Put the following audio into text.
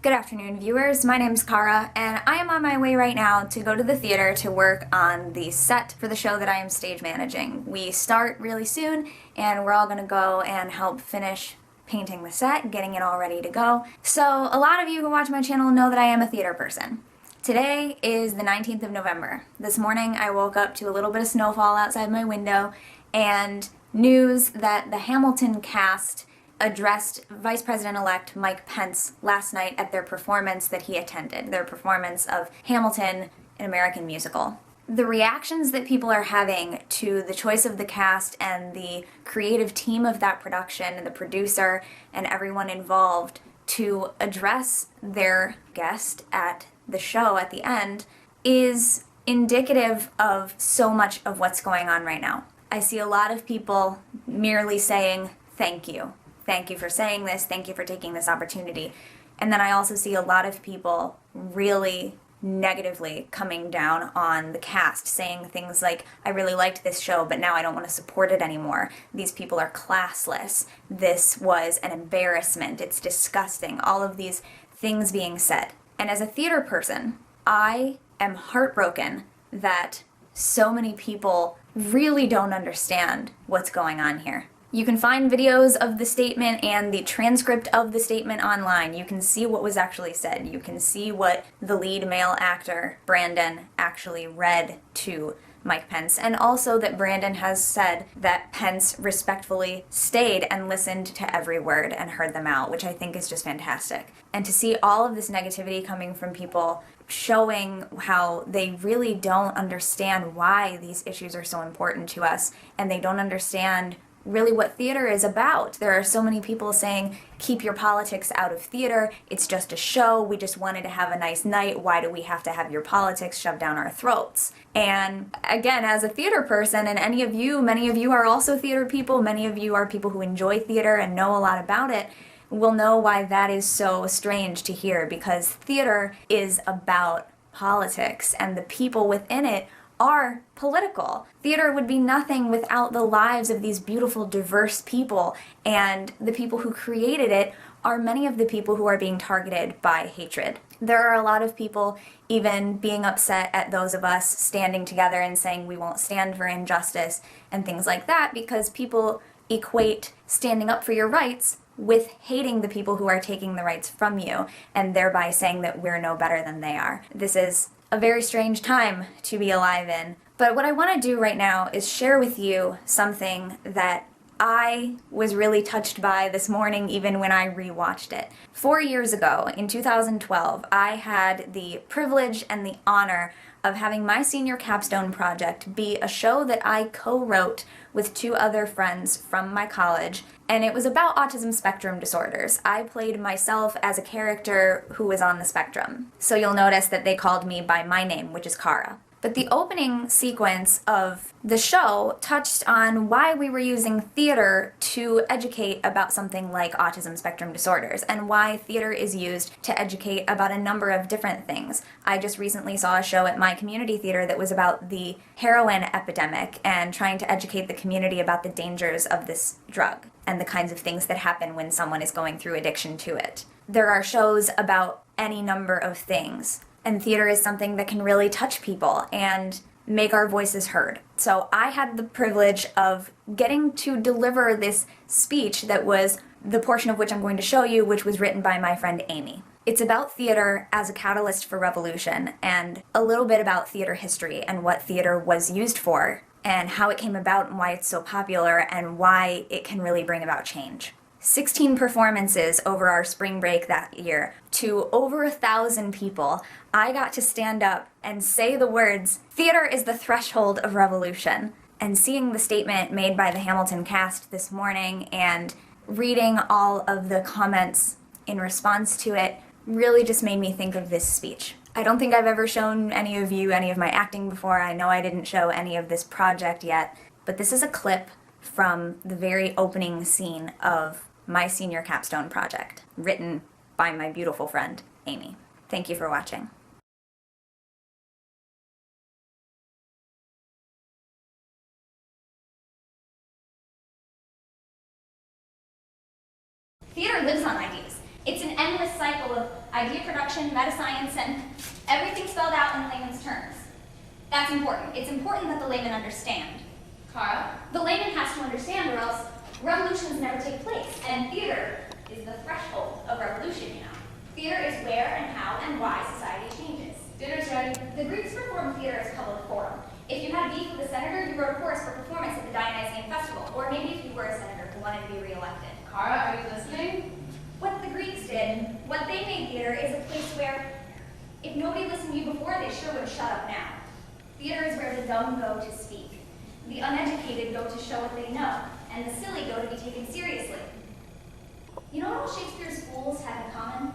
Good afternoon, viewers. My name's Cara, and I am on my way right now to go to the theater to work on the set for the show that I am stage managing. We start really soon, and we're all going to go and help finish painting the set, getting it all ready to go. So a lot of you who watch my channel know that I am a theater person. Today is the 19th of November. This morning I woke up to a little bit of snowfall outside my window and news that the Hamilton cast addressed Vice President-elect Mike Pence last night at their performance that he attended, their performance of Hamilton, an American musical. The reactions that people are having to the choice of the cast and the creative team of that production and the producer and everyone involved to address their guest at the show at the end is indicative of so much of what's going on right now. I see a lot of people merely saying, "Thank you. Thank you for saying this, thank you for taking this opportunity." And then I also see a lot of people really negatively coming down on the cast, saying things like, "I really liked this show, but now I don't want to support it anymore. These people are classless. This was an embarrassment. It's disgusting." All of these things being said. And as a theater person, I am heartbroken that so many people really don't understand what's going on here. You can find videos of the statement and the transcript of the statement online. You can see what was actually said. You can see what the lead male actor, Brandon, actually read to Mike Pence, and also that Brandon has said that Pence respectfully stayed and listened to every word and heard them out, which I think is just fantastic. And to see all of this negativity coming from people showing how they really don't understand why these issues are so important to us, and they don't understand really what theater is about. There are so many people saying, "Keep your politics out of theater. It's just a show. We just wanted to have a nice night. Why do we have to have your politics shoved down our throats?" And again, as a theater person, and many of you are also theater people, many of you are people who enjoy theater and know a lot about it, will know why that is so strange to hear, because theater is about politics, and the people within it are political. Theater would be nothing without the lives of these beautiful, diverse people, and the people who created it are many of the people who are being targeted by hatred. There are a lot of people even being upset at those of us standing together and saying we won't stand for injustice and things like that, because people equate standing up for your rights with hating the people who are taking the rights from you, and thereby saying that we're no better than they are. This is a very strange time to be alive in. But what I want to do right now is share with you something that I was really touched by this morning, even when I rewatched it. 4 years ago, in 2012, I had the privilege and the honor of having my senior capstone project be a show that I co-wrote with two other friends from my college, and it was about autism spectrum disorders. I played myself as a character who was on the spectrum. So you'll notice that they called me by my name, which is Cara. But the opening sequence of the show touched on why we were using theater to educate about something like autism spectrum disorders, and why theater is used to educate about a number of different things. I just recently saw a show at my community theater that was about the heroin epidemic and trying to educate the community about the dangers of this drug and the kinds of things that happen when someone is going through addiction to it. There are shows about any number of things. And theater is something that can really touch people and make our voices heard. So I had the privilege of getting to deliver this speech that was the portion of which I'm going to show you, which was written by my friend Amy. It's about theater as a catalyst for revolution, and a little bit about theater history and what theater was used for, and how it came about and why it's so popular and why it can really bring about change. 16 performances over our spring break that year to over 1,000 people. I got to stand up and say the words, "Theater is the threshold of revolution." And seeing the statement made by the Hamilton cast this morning and reading all of the comments in response to it really just made me think of this speech. I don't think I've ever shown any of you any of my acting before. I know I didn't show any of this project yet, but this is a clip from the very opening scene of my senior capstone project, written by my beautiful friend, Amy. Thank you for watching. Theater lives on ideas. It's an endless cycle of idea production, meta-science, and everything spelled out in layman's terms. That's important. It's important that the layman understand. Cara? The layman has to understand or else revolutions never take place, and theater is the threshold of revolution, you know. Theater is where and how and why society changes. Dinner's ready. The Greeks performed theater as public forum. If you had beef with a senator, you wrote a chorus for performance at the Dionysian Festival, or maybe if you were a senator who wanted to be reelected. Cara, are you listening? What the Greeks did, what they made theater is a place where, if nobody listened to you before, they sure would shut up now. Theater is where the dumb go to speak. The uneducated go to show what they know, and the silly go to be taken seriously. You know what all Shakespeare's fools have in common?